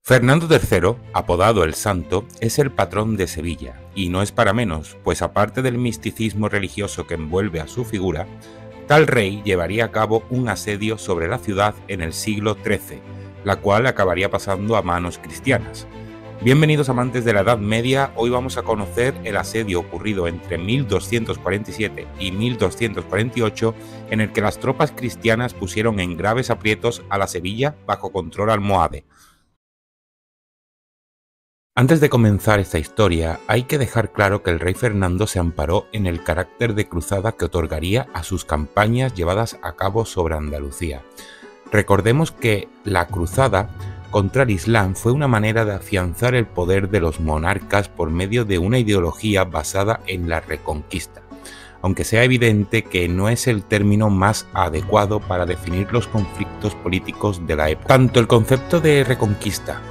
Fernando III, apodado el Santo, es el patrón de Sevilla, y no es para menos, pues aparte del misticismo religioso que envuelve a su figura, tal rey llevaría a cabo un asedio sobre la ciudad en el siglo XIII, la cual acabaría pasando a manos cristianas. Bienvenidos amantes de la Edad Media, hoy vamos a conocer el asedio ocurrido entre 1247 y 1248, en el que las tropas cristianas pusieron en graves aprietos a la Sevilla bajo control almohade. Antes de comenzar esta historia, hay que dejar claro que el rey Fernando se amparó en el carácter de cruzada que otorgaría a sus campañas llevadas a cabo sobre Andalucía. Recordemos que la cruzada contra el Islam fue una manera de afianzar el poder de los monarcas por medio de una ideología basada en la reconquista, aunque sea evidente que no es el término más adecuado para definir los conflictos políticos de la época. Tanto el concepto de reconquista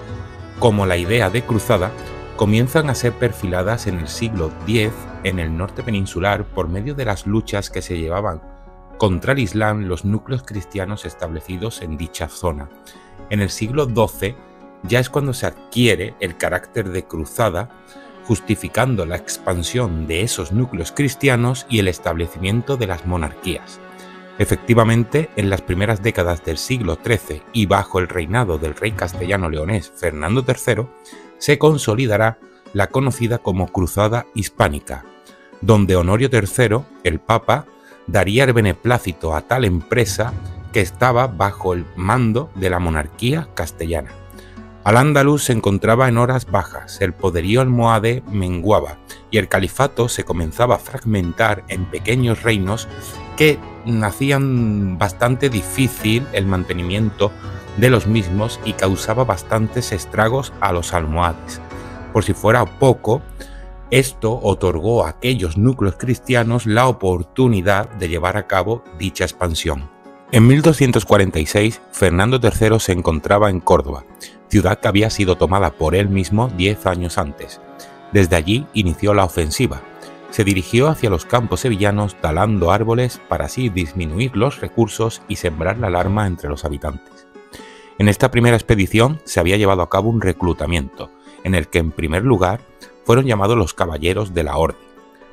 como la idea de cruzada comienzan a ser perfiladas en el siglo X en el norte peninsular por medio de las luchas que se llevaban contra el Islam los núcleos cristianos establecidos en dicha zona. En el siglo XII ya es cuando se adquiere el carácter de cruzada, justificando la expansión de esos núcleos cristianos y el establecimiento de las monarquías. Efectivamente, en las primeras décadas del siglo XIII y bajo el reinado del rey castellano-leonés Fernando III, se consolidará la conocida como Cruzada Hispánica, donde Honorio III, el Papa, daría el beneplácito a tal empresa que estaba bajo el mando de la monarquía castellana. Al-Ándalus se encontraba en horas bajas, el poderío almohade menguaba y el califato se comenzaba a fragmentar en pequeños reinos que hacían bastante difícil el mantenimiento de los mismos y causaba bastantes estragos a los almohades. Por si fuera poco, esto otorgó a aquellos núcleos cristianos la oportunidad de llevar a cabo dicha expansión. En 1246, Fernando III se encontraba en Córdoba, ciudad que había sido tomada por él mismo 10 años antes. Desde allí inició la ofensiva. Se dirigió hacia los campos sevillanos talando árboles para así disminuir los recursos y sembrar la alarma entre los habitantes. En esta primera expedición se había llevado a cabo un reclutamiento, en el que en primer lugar fueron llamados los caballeros de la Orden,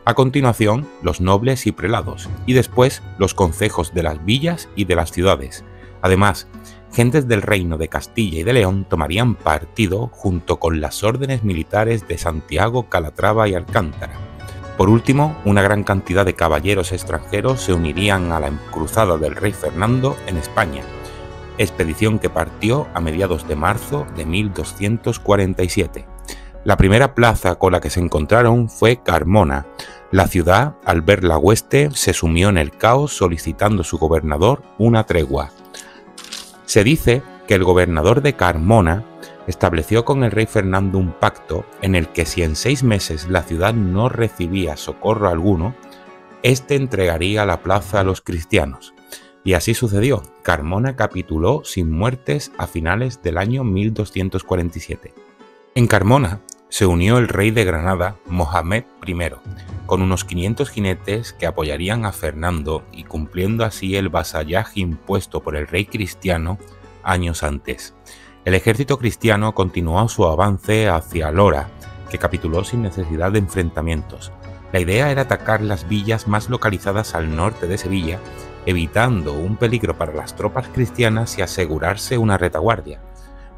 a continuación los nobles y prelados, y después los concejos de las villas y de las ciudades. Además, gentes del reino de Castilla y de León tomarían partido junto con las órdenes militares de Santiago, Calatrava y Alcántara. Por último, una gran cantidad de caballeros extranjeros se unirían a la cruzada del rey Fernando en España, expedición que partió a mediados de marzo de 1247. La primera plaza con la que se encontraron fue Carmona. La ciudad, al ver la hueste, se sumió en el caos solicitando a su gobernador una tregua. Se dice que el gobernador de Carmona estableció con el rey Fernando un pacto en el que si en 6 meses la ciudad no recibía socorro alguno, éste entregaría la plaza a los cristianos. Y así sucedió. Carmona capituló sin muertes a finales del año 1247. En Carmona se unió el rey de Granada, Mohamed I, con unos 500 jinetes que apoyarían a Fernando y cumpliendo así el vasallaje impuesto por el rey cristiano años antes. El ejército cristiano continuó su avance hacia Lora, que capituló sin necesidad de enfrentamientos. La idea era atacar las villas más localizadas al norte de Sevilla, evitando un peligro para las tropas cristianas y asegurarse una retaguardia.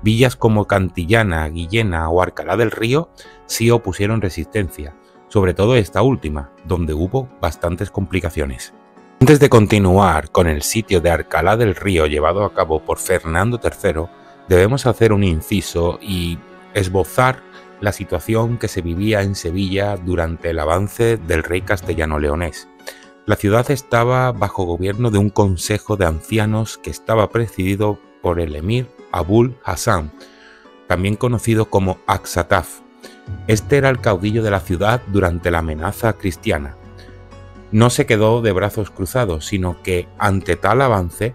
Villas como Cantillana, Guillena o Alcalá del Río sí opusieron resistencia, sobre todo esta última, donde hubo bastantes complicaciones. Antes de continuar con el sitio de Alcalá del Río llevado a cabo por Fernando III, debemos hacer un inciso y esbozar la situación que se vivía en Sevilla durante el avance del rey castellano-leonés. La ciudad estaba bajo gobierno de un consejo de ancianos que estaba presidido por el emir Abul Hassan, también conocido como Aksataf. Este era el caudillo de la ciudad durante la amenaza cristiana. No se quedó de brazos cruzados, sino que, ante tal avance,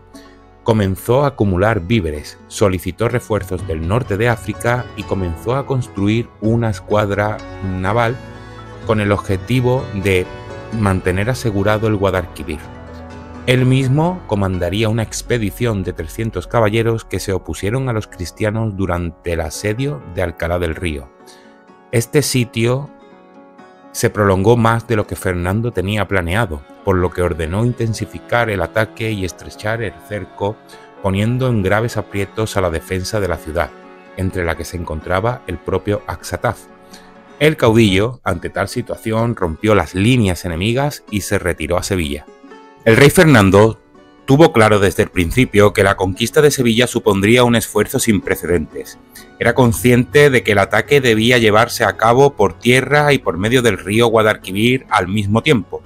comenzó a acumular víveres, solicitó refuerzos del norte de África y comenzó a construir una escuadra naval con el objetivo de mantener asegurado el Guadalquivir. Él mismo comandaría una expedición de 300 caballeros que se opusieron a los cristianos durante el asedio de Alcalá del Río. Este sitio se prolongó más de lo que Fernando tenía planeado, por lo que ordenó intensificar el ataque y estrechar el cerco, poniendo en graves aprietos a la defensa de la ciudad, entre la que se encontraba el propio Axataf. El caudillo, ante tal situación, rompió las líneas enemigas y se retiró a Sevilla. El rey Fernando tuvo claro desde el principio que la conquista de Sevilla supondría un esfuerzo sin precedentes. Era consciente de que el ataque debía llevarse a cabo por tierra y por medio del río Guadalquivir al mismo tiempo.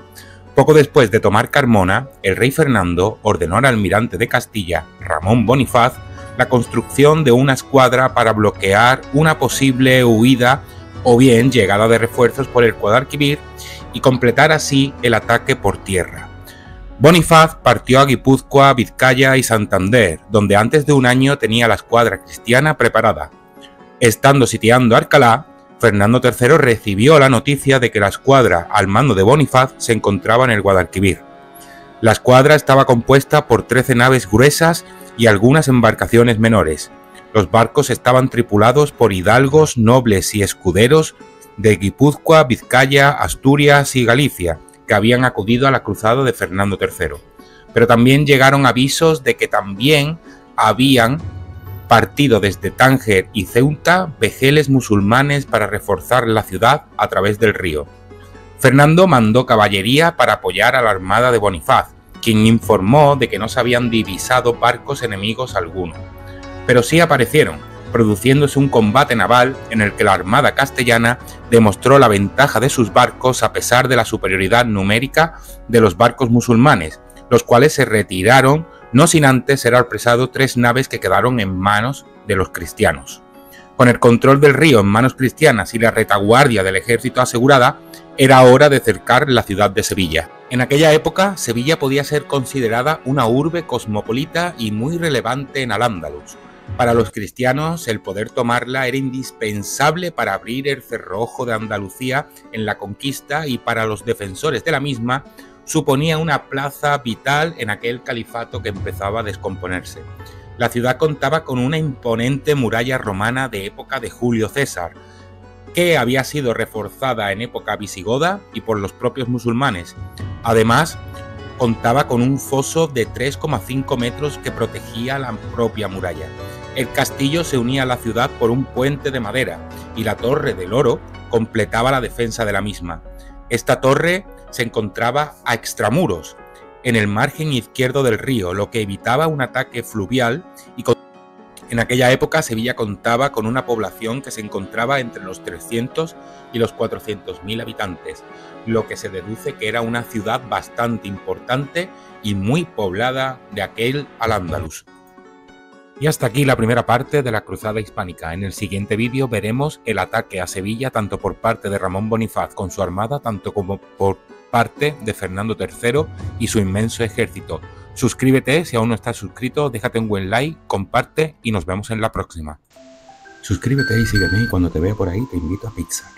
Poco después de tomar Carmona, el rey Fernando ordenó al almirante de Castilla, Ramón Bonifaz, la construcción de una escuadra para bloquear una posible huida o bien llegada de refuerzos por el Guadalquivir y completar así el ataque por tierra. Bonifaz partió a Guipúzcoa, Vizcaya y Santander, donde antes de un año tenía la escuadra cristiana preparada. Estando sitiando Alcalá, Fernando III recibió la noticia de que la escuadra al mando de Bonifaz se encontraba en el Guadalquivir. La escuadra estaba compuesta por 13 naves gruesas y algunas embarcaciones menores. Los barcos estaban tripulados por hidalgos, nobles y escuderos de Guipúzcoa, Vizcaya, Asturias y Galicia, que habían acudido a la cruzada de Fernando III. Pero también llegaron avisos de que también habían partido desde Tánger y Ceuta vejeles musulmanes para reforzar la ciudad a través del río. Fernando mandó caballería para apoyar a la armada de Bonifaz, quien informó de que no se habían divisado barcos enemigos alguno. Pero sí aparecieron, produciéndose un combate naval en el que la armada castellana demostró la ventaja de sus barcos a pesar de la superioridad numérica de los barcos musulmanes, los cuales se retiraron no sin antes ser apresado 3 naves que quedaron en manos de los cristianos. Con el control del río en manos cristianas y la retaguardia del ejército asegurada, era hora de cercar la ciudad de Sevilla. En aquella época, Sevilla podía ser considerada una urbe cosmopolita y muy relevante en Al-Ándalus. Para los cristianos, el poder tomarla era indispensable para abrir el cerrojo de Andalucía en la conquista y para los defensores de la misma suponía una plaza vital en aquel califato que empezaba a descomponerse. La ciudad contaba con una imponente muralla romana de época de Julio César, que había sido reforzada en época visigoda y por los propios musulmanes. Además, contaba con un foso de 3,5 metros que protegía la propia muralla. El castillo se unía a la ciudad por un puente de madera y la Torre del Oro completaba la defensa de la misma. Esta torre se encontraba a extramuros, en el margen izquierdo del río, lo que evitaba un ataque fluvial y en aquella época Sevilla contaba con una población que se encontraba entre los 300 y los 400.000 habitantes, lo que se deduce que era una ciudad bastante importante y muy poblada de aquel Al-Ándalus. Y hasta aquí la primera parte de la Cruzada Hispánica. En el siguiente vídeo veremos el ataque a Sevilla tanto por parte de Ramón Bonifaz con su armada, tanto como por parte de Fernando III y su inmenso ejército. Suscríbete si aún no estás suscrito, déjate un buen like, comparte y nos vemos en la próxima. Suscríbete y sígueme y cuando te vea por ahí te invito a pizza.